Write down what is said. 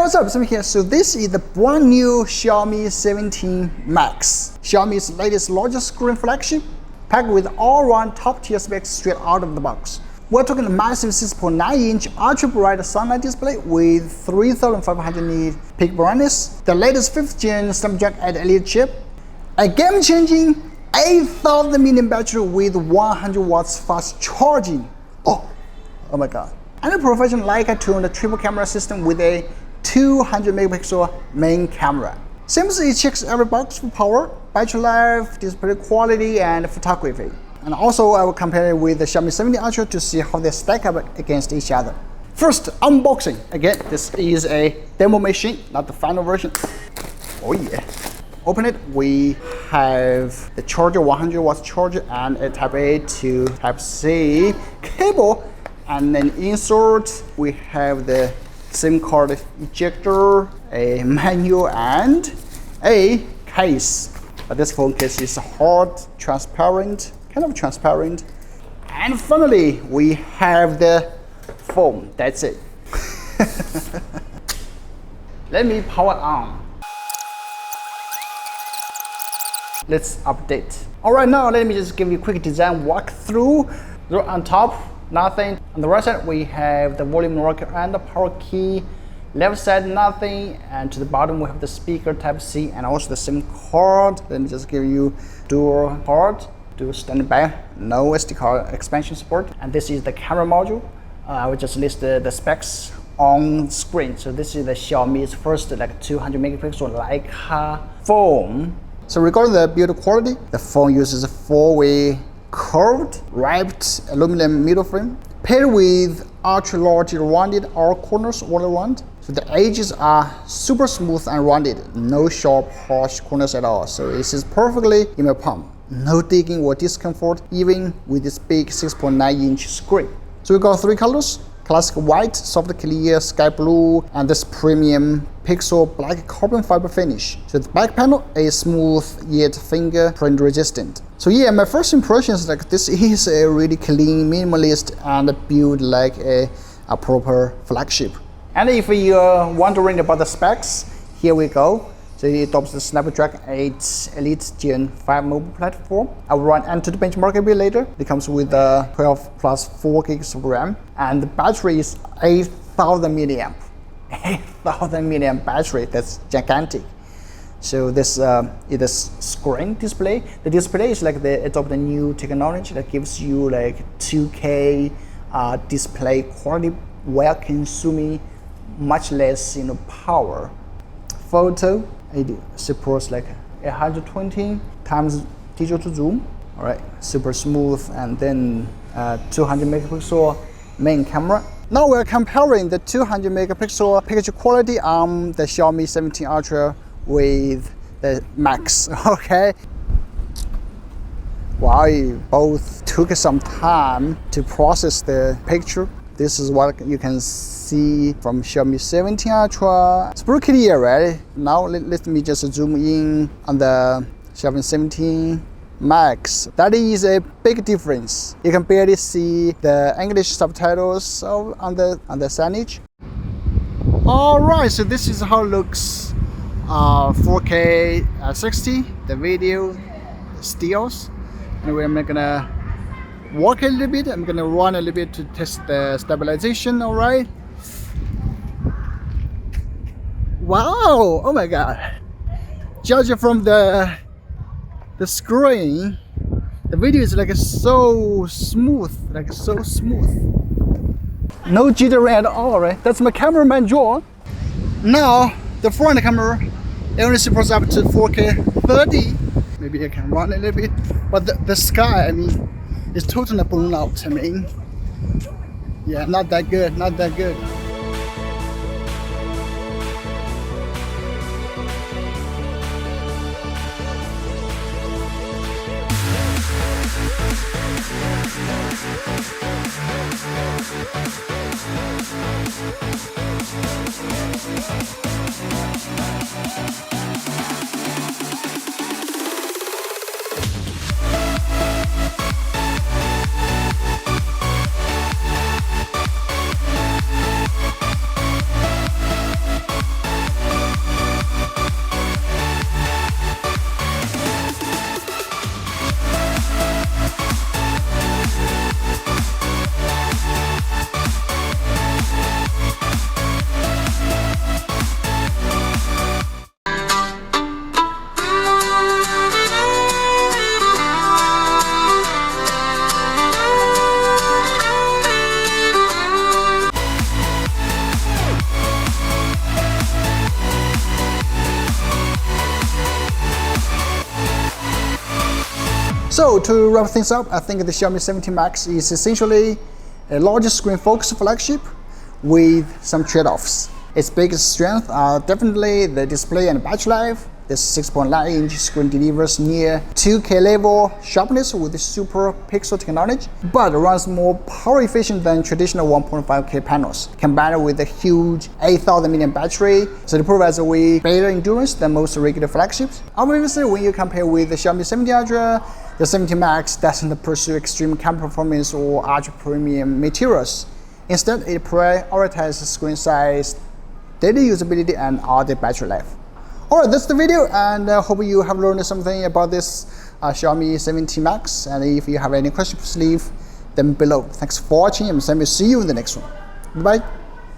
what's up, Sami here. So this is the brand new Xiaomi 17 Max. Xiaomi's latest largest screen flagship, packed with all-round top-tier specs straight out of the box. We're talking a massive 6.9-inch ultra-bright sunlight display with 3500 nit peak brightness, the latest 5th gen Snapdragon 8 Elite chip, a game-changing 8000 mAh battery with 100 watts fast charging. Oh my god. And a professional Leica tuned triple camera system with a 200 megapixel main camera. Seems it checks every box for power, battery life, display quality, and photography. And also I will compare it with the Xiaomi 17 Ultra to see how they stack up against each other. First, unboxing. Again, this is a demo machine, not the final version. Oh yeah. Open it, we have the charger, 100 watts charger, and a Type A to Type C cable. And then insert, we have the SIM card ejector, a manual, and a case. But this phone case is hard, transparent, kind of transparent. And finally, we have the phone. That's it. Let me power on. Let's update. All right, now let me just give you a quick design walkthrough. On top, nothing. On the right side, we have the volume rocker and the power key. Left side, nothing. And to the bottom, we have the speaker Type C and also the SIM card. Let me just give you dual card, dual standby, no SD card expansion support. And this is the camera module. I will just list the specs on screen. So this is the Xiaomi's first 200 megapixel Leica phone. So regarding the build quality, the phone uses a 4-way curved wrapped aluminum middle frame paired with ultra large rounded all corners all around. So the edges are super smooth and rounded, no sharp harsh corners at all. So this is perfectly in my palm. No digging or discomfort even with this big 6.9-inch screen. So we got 3 colors: classic white, soft clear, sky blue, and this premium pixel black carbon fiber finish. So the back panel is smooth yet fingerprint resistant. So yeah, my first impression is this is a really clean, minimalist, and built like a proper flagship. And if you're wondering about the specs, here we go. So it adopts the Snapdragon 8 Elite Gen 5 mobile platform. I will run Antutu benchmark a bit later. It comes with 12 plus 4 gigs of RAM, and the battery is 8000 milliamp. 8000 milliamp battery, that's gigantic. So this is a screen display. The display is they adopt a new technology that gives you 2K display quality while consuming much less power. Photo, it supports 120 times digital zoom. All right, super smooth, and then 200 megapixel main camera. Now we're comparing the 200 megapixel picture quality on the Xiaomi 17 Ultra with the Max. Okay. Wow, both took some time to process the picture. This is what you can see from Xiaomi 17 Ultra. It's pretty clear, right? Now let me just zoom in on the Xiaomi 17 Max. That is a big difference. You can barely see the English subtitles on the signage. All right, so this is how it looks. 4K 60. The video stills, and we're gonna walk a little bit. I'm gonna run a little bit to test the stabilization. All right. Wow! Oh my god! Judging from the screen, the video is so smooth, so smooth. No jittering at all, right? That's my cameraman John. Now the front camera, it only supports up to 4K 30. Maybe I can run a little bit, but the sky, is totally blown out. Yeah, not that good, not that good. So to wrap things up, I think the Xiaomi 17 Max is essentially a larger screen focused flagship with some trade-offs. Its biggest strengths are definitely the display and battery life. This 6.9-inch screen delivers near 2K level sharpness with the super pixel technology, but runs more power efficient than traditional 1.5K panels, combined with a huge 8,000 mAh battery, so it provides way better endurance than most regular flagships. Obviously, when you compare with the Xiaomi 17 Ultra, the 17 Max doesn't pursue extreme camera performance or ultra-premium materials. Instead, it prioritizes screen size, daily usability, and all the battery life. Alright, that's the video, and I hope you have learned something about this Xiaomi 17 Max. And if you have any questions, please leave them below. Thanks for watching, and Sami will see you in the next one. Bye.